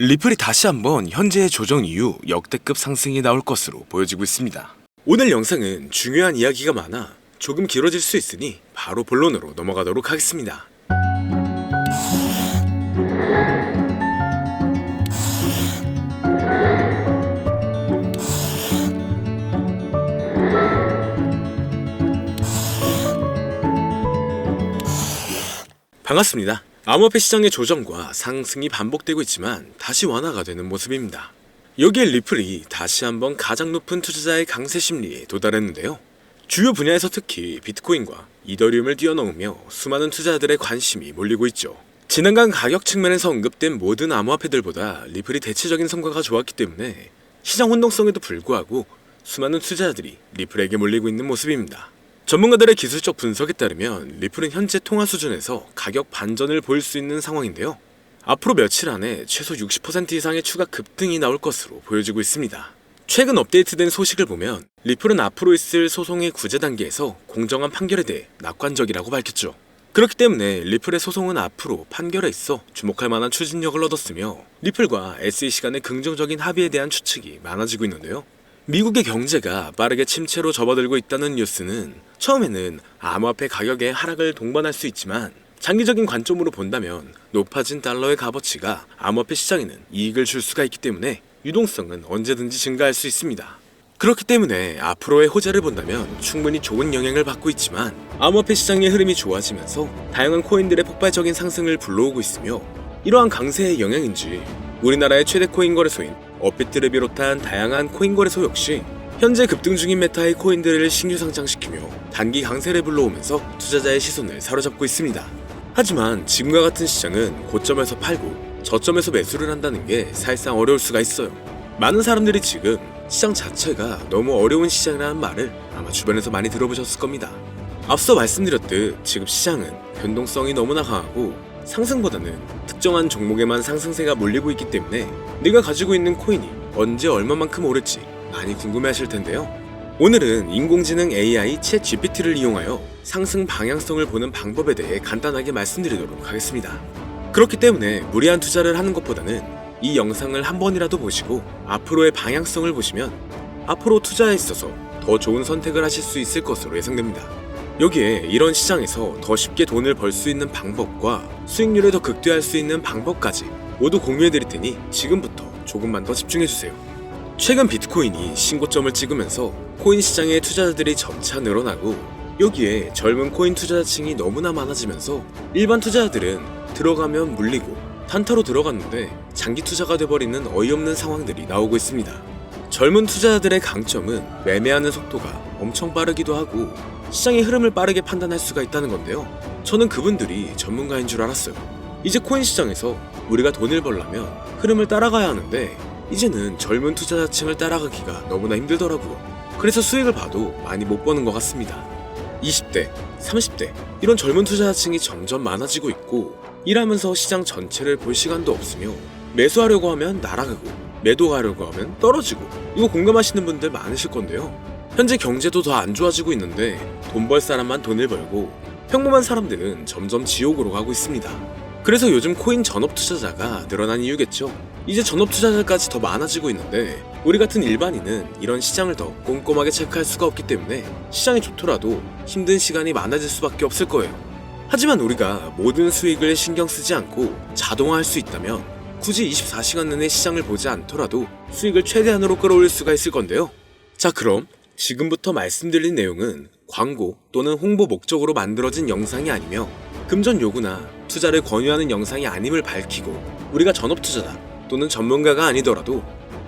리플이 다시 한번 현재의 조정 이후 역대급 상승이 나올 것으로 보여지고 있습니다. 오늘 영상은 중요한 이야기가 많아 조금 길어질 수 있으니 바로 본론으로 넘어가도록 하겠습니다. 반갑습니다. 암호화폐 시장의 조정과 상승이 반복되고 있지만 다시 완화가 되는 모습입니다. 여기에 리플이 다시 한번 가장 높은 투자자의 강세 심리에 도달했는데요. 주요 분야에서 특히 비트코인과 이더리움을 뛰어넘으며 수많은 투자자들의 관심이 몰리고 있죠. 지난간 가격 측면에서 언급된 모든 암호화폐들보다 리플이 대체적인 성과가 좋았기 때문에 시장 혼동성에도 불구하고 수많은 투자자들이 리플에게 몰리고 있는 모습입니다. 전문가들의 기술적 분석에 따르면 리플은 현재 통화 수준에서 가격 반전을 보일 수 있는 상황인데요. 앞으로 며칠 안에 최소 60% 이상의 추가 급등이 나올 것으로 보여지고 있습니다. 최근 업데이트된 소식을 보면 리플은 앞으로 있을 소송의 구제 단계에서 공정한 판결에 대해 낙관적이라고 밝혔죠. 그렇기 때문에 리플의 소송은 앞으로 판결에 있어 주목할 만한 추진력을 얻었으며 리플과 SEC 간의 긍정적인 합의에 대한 추측이 많아지고 있는데요. 미국의 경제가 빠르게 침체로 접어들고 있다는 뉴스는 처음에는 암호화폐 가격의 하락을 동반할 수 있지만 장기적인 관점으로 본다면 높아진 달러의 값어치가 암호화폐 시장에는 이익을 줄 수가 있기 때문에 유동성은 언제든지 증가할 수 있습니다. 그렇기 때문에 앞으로의 호재를 본다면 충분히 좋은 영향을 받고 있지만 암호화폐 시장의 흐름이 좋아지면서 다양한 코인들의 폭발적인 상승을 불러오고 있으며 이러한 강세의 영향인지 우리나라의 최대 코인 거래소인 업비트를 비롯한 다양한 코인 거래소 역시 현재 급등 중인 메타의 코인들을 신규 상장시키며 단기 강세를 불러오면서 투자자의 시선을 사로잡고 있습니다. 하지만 지금과 같은 시장은 고점에서 팔고 저점에서 매수를 한다는 게 사실상 어려울 수가 있어요. 많은 사람들이 지금 시장 자체가 너무 어려운 시장이라는 말을 아마 주변에서 많이 들어보셨을 겁니다. 앞서 말씀드렸듯 지금 시장은 변동성이 너무나 강하고 상승보다는 특정한 종목에만 상승세가 몰리고 있기 때문에 내가 가지고 있는 코인이 언제 얼마만큼 오를지 많이 궁금해하실 텐데요. 오늘은 인공지능 AI 챗GPT를 이용하여 상승 방향성을 보는 방법에 대해 간단하게 말씀드리도록 하겠습니다. 그렇기 때문에 무리한 투자를 하는 것보다는 이 영상을 한 번이라도 보시고 앞으로의 방향성을 보시면 앞으로 투자에 있어서 더 좋은 선택을 하실 수 있을 것으로 예상됩니다. 여기에 이런 시장에서 더 쉽게 돈을 벌 수 있는 방법과 수익률을 더 극대화할 수 있는 방법까지 모두 공유해드릴 테니 지금부터 조금만 더 집중해주세요. 최근 비트코인이 신고점을 찍으면서 코인 시장의 투자자들이 점차 늘어나고 여기에 젊은 코인 투자자층이 너무나 많아지면서 일반 투자자들은 들어가면 물리고 단타로 들어갔는데 장기 투자가 돼버리는 어이없는 상황들이 나오고 있습니다. 젊은 투자자들의 강점은 매매하는 속도가 엄청 빠르기도 하고 시장의 흐름을 빠르게 판단할 수가 있다는 건데요. 저는 그분들이 전문가인 줄 알았어요. 이제 코인 시장에서 우리가 돈을 벌려면 흐름을 따라가야 하는데 이제는 젊은 투자자층을 따라가기가 너무나 힘들더라고요. 그래서 수익을 봐도 많이 못 버는 것 같습니다. 20대, 30대 이런 젊은 투자자층이 점점 많아지고 있고 일하면서 시장 전체를 볼 시간도 없으며 매수하려고 하면 날아가고 매도하려고 하면 떨어지고 이거 공감하시는 분들 많으실 건데요. 현재 경제도 더 안 좋아지고 있는데 돈 벌 사람만 돈을 벌고 평범한 사람들은 점점 지옥으로 가고 있습니다. 그래서 요즘 코인 전업 투자자가 늘어난 이유겠죠. 이제 전업 투자자까지 더 많아지고 있는데 우리 같은 일반인은 이런 시장을 더 꼼꼼하게 체크할 수가 없기 때문에 시장이 좋더라도 힘든 시간이 많아질 수밖에 없을 거예요. 하지만 우리가 모든 수익을 신경 쓰지 않고 자동화할 수 있다면 굳이 24시간 내내 시장을 보지 않더라도 수익을 최대한으로 끌어올릴 수가 있을 건데요. 자, 그럼 지금부터 말씀드린 내용은 광고 또는 홍보 목적으로 만들어진 영상이 아니며 금전 요구나 투자를 권유하는 영상이 아님을 밝히고 우리가 전업 투자자 또는 전문가가 아니더라도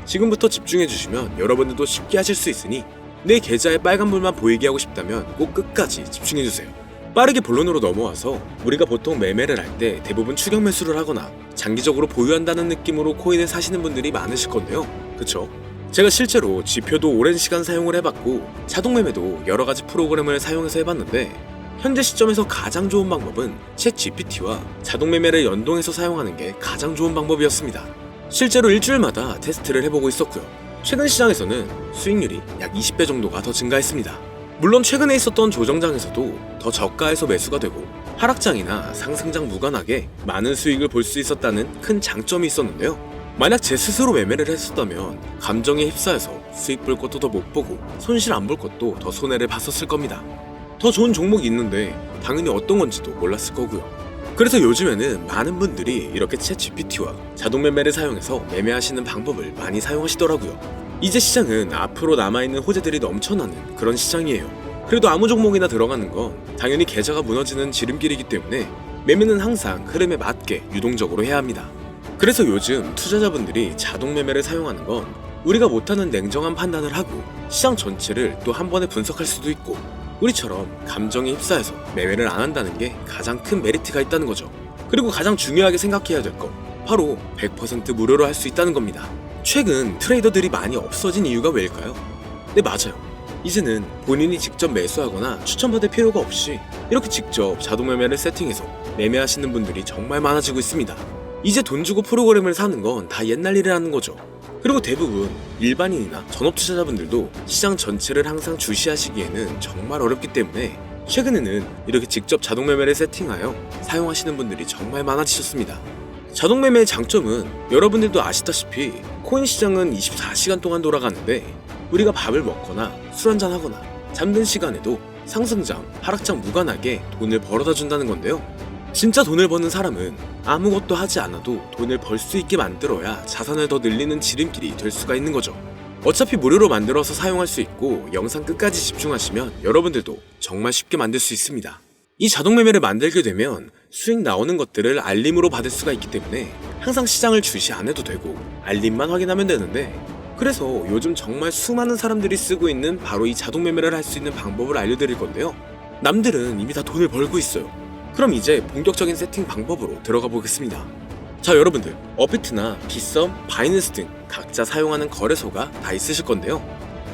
지금부터 집중해주시면 여러분들도 쉽게 하실 수 있으니 내 계좌에 빨간불만 보이게 하고 싶다면 꼭 끝까지 집중해주세요. 빠르게 본론으로 넘어와서 우리가 보통 매매를 할 때 대부분 추격 매수를 하거나 장기적으로 보유한다는 느낌으로 코인을 사시는 분들이 많으실 건데요. 그쵸? 제가 실제로 지표도 오랜 시간 사용을 해봤고 자동 매매도 여러가지 프로그램을 사용해서 해봤는데 현재 시점에서 가장 좋은 방법은 챗 GPT와 자동 매매를 연동해서 사용하는 게 가장 좋은 방법이었습니다. 실제로 일주일마다 테스트를 해보고 있었고요. 최근 시장에서는 수익률이 약 20배 정도가 더 증가했습니다. 물론 최근에 있었던 조정장에서도 더 저가에서 매수가 되고 하락장이나 상승장 무관하게 많은 수익을 볼 수 있었다는 큰 장점이 있었는데요. 만약 제 스스로 매매를 했었다면 감정에 휩싸여서 수익 볼 것도 더 못 보고 손실 안 볼 것도 더 손해를 봤었을 겁니다. 더 좋은 종목이 있는데 당연히 어떤 건지도 몰랐을 거고요. 그래서 요즘에는 많은 분들이 이렇게 챗 GPT와 자동 매매를 사용해서 매매하시는 방법을 많이 사용하시더라고요. 이제 시장은 앞으로 남아있는 호재들이 넘쳐나는 그런 시장이에요. 그래도 아무 종목이나 들어가는 건 당연히 계좌가 무너지는 지름길이기 때문에 매매는 항상 흐름에 맞게 유동적으로 해야 합니다. 그래서 요즘 투자자분들이 자동 매매를 사용하는 건 우리가 못하는 냉정한 판단을 하고 시장 전체를 또 한 번에 분석할 수도 있고 우리처럼 감정에 휩싸여서 매매를 안 한다는 게 가장 큰 메리트가 있다는 거죠. 그리고 가장 중요하게 생각해야 될 건 바로 100% 무료로 할 수 있다는 겁니다. 최근 트레이더들이 많이 없어진 이유가 왜일까요? 네, 맞아요. 이제는 본인이 직접 매수하거나 추천받을 필요가 없이 이렇게 직접 자동 매매를 세팅해서 매매하시는 분들이 정말 많아지고 있습니다. 이제 돈 주고 프로그램을 사는 건 다 옛날 일이라는 거죠. 그리고 대부분 일반인이나 전업 투자자분들도 시장 전체를 항상 주시하시기에는 정말 어렵기 때문에 최근에는 이렇게 직접 자동 매매를 세팅하여 사용하시는 분들이 정말 많아지셨습니다. 자동 매매의 장점은 여러분들도 아시다시피 코인 시장은 24시간 동안 돌아가는데 우리가 밥을 먹거나 술 한잔 하거나 잠든 시간에도 상승장, 하락장 무관하게 돈을 벌어다 준다는 건데요. 진짜 돈을 버는 사람은 아무것도 하지 않아도 돈을 벌 수 있게 만들어야 자산을 더 늘리는 지름길이 될 수가 있는 거죠. 어차피 무료로 만들어서 사용할 수 있고 영상 끝까지 집중하시면 여러분들도 정말 쉽게 만들 수 있습니다. 이 자동 매매를 만들게 되면 수익 나오는 것들을 알림으로 받을 수가 있기 때문에 항상 시장을 주시 안 해도 되고 알림만 확인하면 되는데, 그래서 요즘 정말 수많은 사람들이 쓰고 있는 바로 이 자동 매매를 할 수 있는 방법을 알려드릴 건데요. 남들은 이미 다 돈을 벌고 있어요. 그럼 이제 본격적인 세팅 방법으로 들어가 보겠습니다. 자, 여러분들 업비트나 빗썸, 바이낸스 등 각자 사용하는 거래소가 다 있으실 건데요.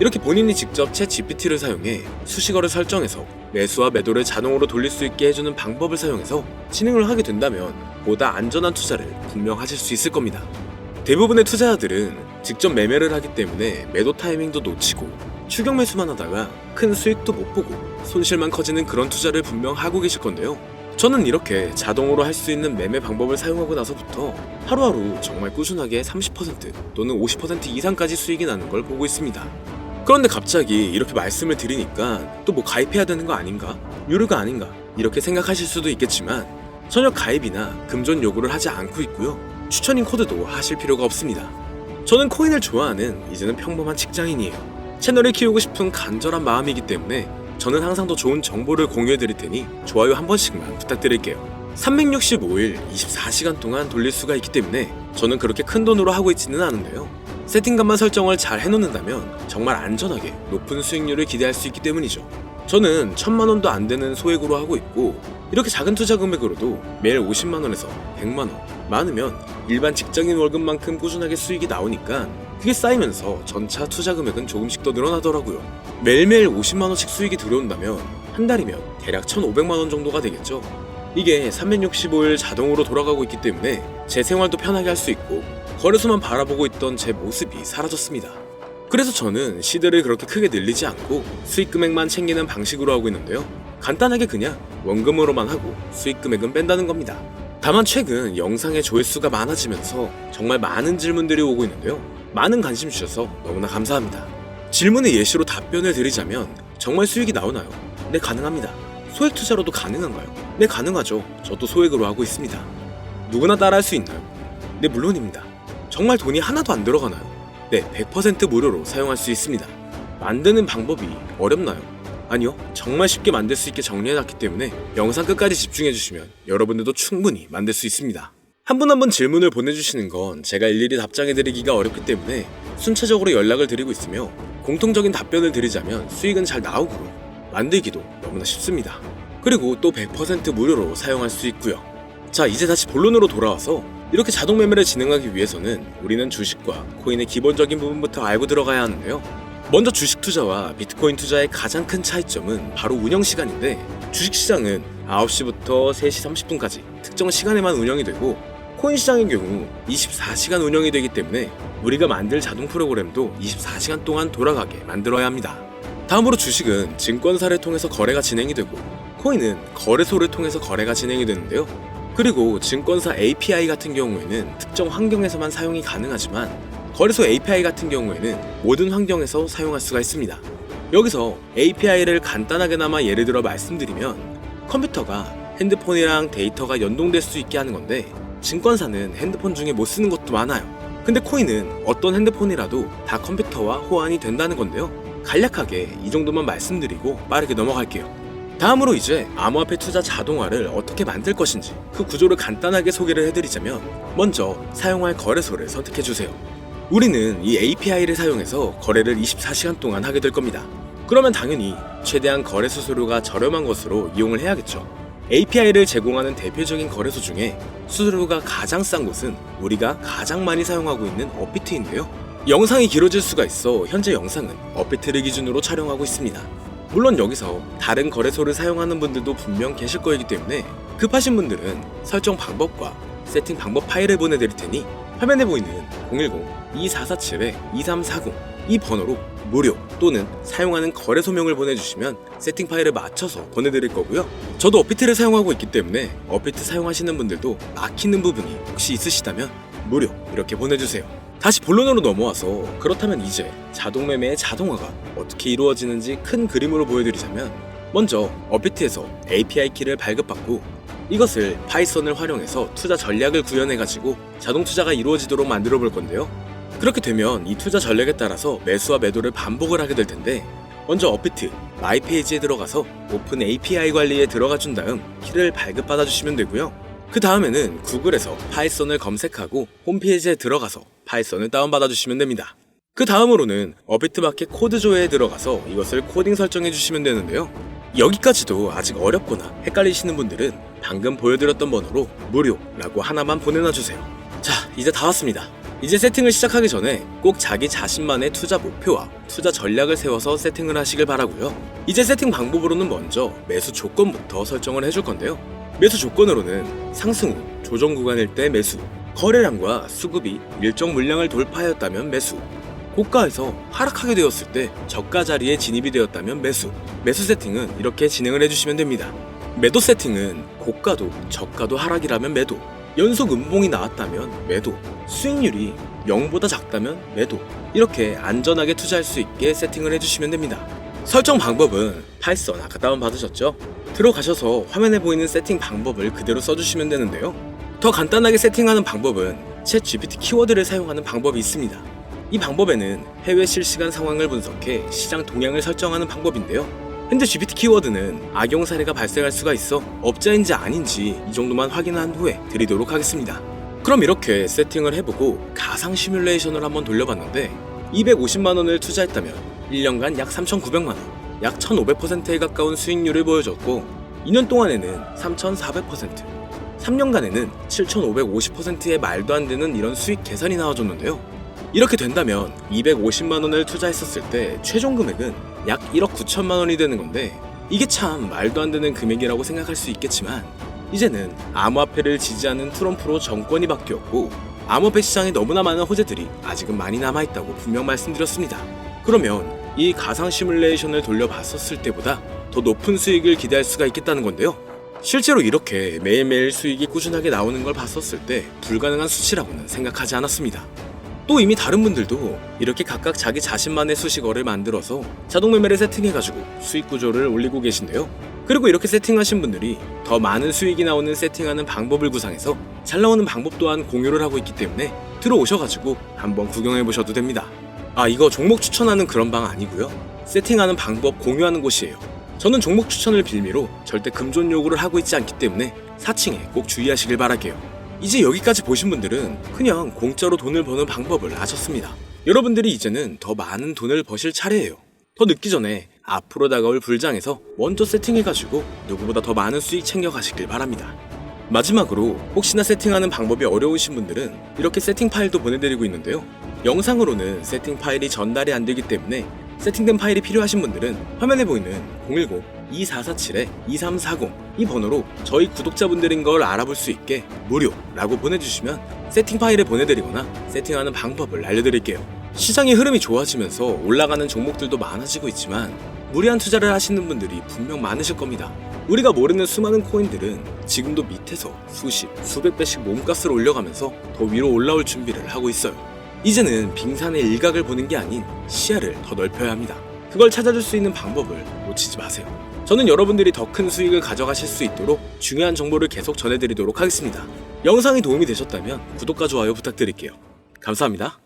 이렇게 본인이 직접 챗 GPT를 사용해 수식어를 설정해서 매수와 매도를 자동으로 돌릴 수 있게 해주는 방법을 사용해서 진행을 하게 된다면 보다 안전한 투자를 분명 하실 수 있을 겁니다. 대부분의 투자자들은 직접 매매를 하기 때문에 매도 타이밍도 놓치고 추격 매수만 하다가 큰 수익도 못 보고 손실만 커지는 그런 투자를 분명 하고 계실 건데요. 저는 이렇게 자동으로 할 수 있는 매매 방법을 사용하고 나서부터 하루하루 정말 꾸준하게 30% 또는 50% 이상까지 수익이 나는 걸 보고 있습니다. 그런데 갑자기 이렇게 말씀을 드리니까 또 뭐 가입해야 되는 거 아닌가? 유료가 아닌가? 이렇게 생각하실 수도 있겠지만 전혀 가입이나 금전 요구를 하지 않고 있고요. 추천인 코드도 하실 필요가 없습니다. 저는 코인을 좋아하는 이제는 평범한 직장인이에요. 채널을 키우고 싶은 간절한 마음이기 때문에 저는 항상 더 좋은 정보를 공유해드릴 테니 좋아요 한 번씩만 부탁드릴게요. 365일 24시간 동안 돌릴 수가 있기 때문에 저는 그렇게 큰 돈으로 하고 있지는 않은데요. 세팅값만 설정을 잘 해놓는다면 정말 안전하게 높은 수익률을 기대할 수 있기 때문이죠. 저는 1000만원도 안 되는 소액으로 하고 있고 이렇게 작은 투자 금액으로도 매일 50만원에서 100만원, 많으면 일반 직장인 월급만큼 꾸준하게 수익이 나오니까 그게 쌓이면서 전차 투자 금액은 조금씩 더 늘어나더라고요. 매일매일 50만원씩 수익이 들어온다면 한 달이면 대략 1500만원 정도가 되겠죠. 이게 365일 자동으로 돌아가고 있기 때문에 제 생활도 편하게 할 수 있고 거래소만 바라보고 있던 제 모습이 사라졌습니다. 그래서 저는 시드를 그렇게 크게 늘리지 않고 수익 금액만 챙기는 방식으로 하고 있는데요. 간단하게 그냥 원금으로만 하고 수익 금액은 뺀다는 겁니다. 다만 최근 영상의 조회수가 많아지면서 정말 많은 질문들이 오고 있는데요. 많은 관심 주셔서 너무나 감사합니다. 질문의 예시로 답변을 드리자면 정말 수익이 나오나요? 네, 가능합니다. 소액 투자로도 가능한가요? 네, 가능하죠. 저도 소액으로 하고 있습니다. 누구나 따라할 수 있나요? 네, 물론입니다. 정말 돈이 하나도 안 들어가나요? 네, 100% 무료로 사용할 수 있습니다. 만드는 방법이 어렵나요? 아니요, 정말 쉽게 만들 수 있게 정리해놨기 때문에 영상 끝까지 집중해주시면 여러분들도 충분히 만들 수 있습니다. 한 분 한 분 질문을 보내주시는 건 제가 일일이 답장해드리기가 어렵기 때문에 순차적으로 연락을 드리고 있으며 공통적인 답변을 드리자면 수익은 잘 나오고 만들기도 너무나 쉽습니다. 그리고 또 100% 무료로 사용할 수 있고요. 자, 이제 다시 본론으로 돌아와서 이렇게 자동 매매를 진행하기 위해서는 우리는 주식과 코인의 기본적인 부분부터 알고 들어가야 하는데요. 먼저 주식 투자와 비트코인 투자의 가장 큰 차이점은 바로 운영 시간인데, 주식시장은 9시부터 3시 30분까지 특정 시간에만 운영이 되고 코인 시장의 경우 24시간 운영이 되기 때문에 우리가 만들 자동 프로그램도 24시간 동안 돌아가게 만들어야 합니다. 다음으로 주식은 증권사를 통해서 거래가 진행이 되고 코인은 거래소를 통해서 거래가 진행이 되는데요. 그리고 증권사 API 같은 경우에는 특정 환경에서만 사용이 가능하지만 거래소 API 같은 경우에는 모든 환경에서 사용할 수가 있습니다. 여기서 API를 간단하게나마 예를 들어 말씀드리면 컴퓨터가 핸드폰이랑 데이터가 연동될 수 있게 하는 건데 증권사는 핸드폰 중에 못 쓰는 것도 많아요. 근데 코인은 어떤 핸드폰이라도 다 컴퓨터와 호환이 된다는 건데요. 간략하게 이 정도만 말씀드리고 빠르게 넘어갈게요. 다음으로 이제 암호화폐 투자 자동화를 어떻게 만들 것인지 그 구조를 간단하게 소개를 해드리자면 먼저 사용할 거래소를 선택해주세요. 우리는 이 API를 사용해서 거래를 24시간 동안 하게 될 겁니다. 그러면 당연히 최대한 거래 수수료가 저렴한 것으로 이용을 해야겠죠. API를 제공하는 대표적인 거래소 중에 수수료가 가장 싼 곳은 우리가 가장 많이 사용하고 있는 업비트인데요. 영상이 길어질 수가 있어 현재 영상은 업비트를 기준으로 촬영하고 있습니다. 물론 여기서 다른 거래소를 사용하는 분들도 분명 계실 거이기 때문에 급하신 분들은 설정 방법과 세팅 방법 파일을 보내드릴 테니 화면에 보이는 010-2447-2340 이 번호로 무료 또는 사용하는 거래소명을 보내주시면 세팅 파일을 맞춰서 보내드릴 거고요. 저도 업비트를 사용하고 있기 때문에 업비트 사용하시는 분들도 막히는 부분이 혹시 있으시다면 무료 이렇게 보내주세요. 다시 본론으로 넘어와서 그렇다면 이제 자동매매의 자동화가 어떻게 이루어지는지 큰 그림으로 보여드리자면 먼저 업비트에서 API 키를 발급받고 이것을 파이썬을 활용해서 투자 전략을 구현해가지고 자동 투자가 이루어지도록 만들어 볼 건데요. 그렇게 되면 이 투자 전략에 따라서 매수와 매도를 반복을 하게 될 텐데 먼저 업비트 마이 페이지에 들어가서 오픈 API 관리에 들어가 준 다음 키를 발급받아 주시면 되고요. 그 다음에는 구글에서 파이썬을 검색하고 홈페이지에 들어가서 파이썬을 다운받아 주시면 됩니다. 그 다음으로는 업비트 마켓 코드 조회에 들어가서 이것을 코딩 설정해 주시면 되는데요. 여기까지도 아직 어렵거나 헷갈리시는 분들은 방금 보여드렸던 번호로 무료라고 하나만 보내놔 주세요. 자, 이제 다 왔습니다. 이제 세팅을 시작하기 전에 꼭 자기 자신만의 투자 목표와 투자 전략을 세워서 세팅을 하시길 바라고요. 이제 세팅 방법으로는 먼저 매수 조건부터 설정을 해줄 건데요. 매수 조건으로는 상승 후 조정 구간일 때 매수, 거래량과 수급이 일정 물량을 돌파하였다면 매수, 고가에서 하락하게 되었을 때 저가 자리에 진입이 되었다면 매수 세팅은 이렇게 진행을 해주시면 됩니다. 매도 세팅은 고가도 저가도 하락이라면 매도, 연속 음봉이 나왔다면 매도, 수익률이 0보다 작다면 매도, 이렇게 안전하게 투자할 수 있게 세팅을 해주시면 됩니다. 설정 방법은 파이썬 아까 다운받으셨죠? 들어가셔서 화면에 보이는 세팅 방법을 그대로 써주시면 되는데요. 더 간단하게 세팅하는 방법은 챗 GPT 키워드를 사용하는 방법이 있습니다. 이 방법에는 해외 실시간 상황을 분석해 시장 동향을 설정하는 방법인데요. 현재 GPT 키워드는 악용 사례가 발생할 수가 있어 업자인지 아닌지 이 정도만 확인한 후에 드리도록 하겠습니다. 그럼 이렇게 세팅을 해보고 가상 시뮬레이션을 한번 돌려봤는데 250만원을 투자했다면 1년간 약 3,900만원, 약 1,500%에 가까운 수익률을 보여줬고 2년 동안에는 3,400%, 3년간에는 7,550%의 말도 안 되는 이런 수익 계산이 나와줬는데요. 이렇게 된다면 250만원을 투자했었을 때 최종 금액은 약 1억 9천만원이 되는 건데 이게 참 말도 안 되는 금액이라고 생각할 수 있겠지만 이제는 암호화폐를 지지하는 트럼프로 정권이 바뀌었고 암호화폐 시장에 너무나 많은 호재들이 아직은 많이 남아있다고 분명 말씀드렸습니다. 그러면 이 가상 시뮬레이션을 돌려봤었을 때보다 더 높은 수익을 기대할 수가 있겠다는 건데요. 실제로 이렇게 매일매일 수익이 꾸준하게 나오는 걸 봤었을 때 불가능한 수치라고는 생각하지 않았습니다. 또 이미 다른 분들도 이렇게 각각 자기 자신만의 수식어를 만들어서 자동 매매를 세팅해가지고 수익 구조를 올리고 계신데요. 그리고 이렇게 세팅하신 분들이 더 많은 수익이 나오는 세팅하는 방법을 구상해서 잘 나오는 방법 또한 공유를 하고 있기 때문에 들어오셔가지고 한번 구경해보셔도 됩니다. 아, 이거 종목 추천하는 그런 방 아니고요. 세팅하는 방법 공유하는 곳이에요. 저는 종목 추천을 빌미로 절대 금전 요구를 하고 있지 않기 때문에 사칭에 꼭 주의하시길 바랄게요. 이제 여기까지 보신 분들은 그냥 공짜로 돈을 버는 방법을 아셨습니다. 여러분들이 이제는 더 많은 돈을 버실 차례예요. 더 늦기 전에 앞으로 다가올 불장에서 먼저 세팅해가지고 누구보다 더 많은 수익 챙겨가시길 바랍니다. 마지막으로 혹시나 세팅하는 방법이 어려우신 분들은 이렇게 세팅 파일도 보내드리고 있는데요. 영상으로는 세팅 파일이 전달이 안 되기 때문에 세팅된 파일이 필요하신 분들은 화면에 보이는 010-2447-2340 이 번호로 저희 구독자분들인 걸 알아볼 수 있게 무료라고 보내주시면 세팅 파일을 보내드리거나 세팅하는 방법을 알려드릴게요. 시장의 흐름이 좋아지면서 올라가는 종목들도 많아지고 있지만 무리한 투자를 하시는 분들이 분명 많으실 겁니다. 우리가 모르는 수많은 코인들은 지금도 밑에서 수십, 수백 배씩 몸값을 올려가면서 더 위로 올라올 준비를 하고 있어요. 이제는 빙산의 일각을 보는 게 아닌 시야를 더 넓혀야 합니다. 그걸 찾아줄 수 있는 방법을 놓치지 마세요. 저는 여러분들이 더 큰 수익을 가져가실 수 있도록 중요한 정보를 계속 전해드리도록 하겠습니다. 영상이 도움이 되셨다면 구독과 좋아요 부탁드릴게요. 감사합니다.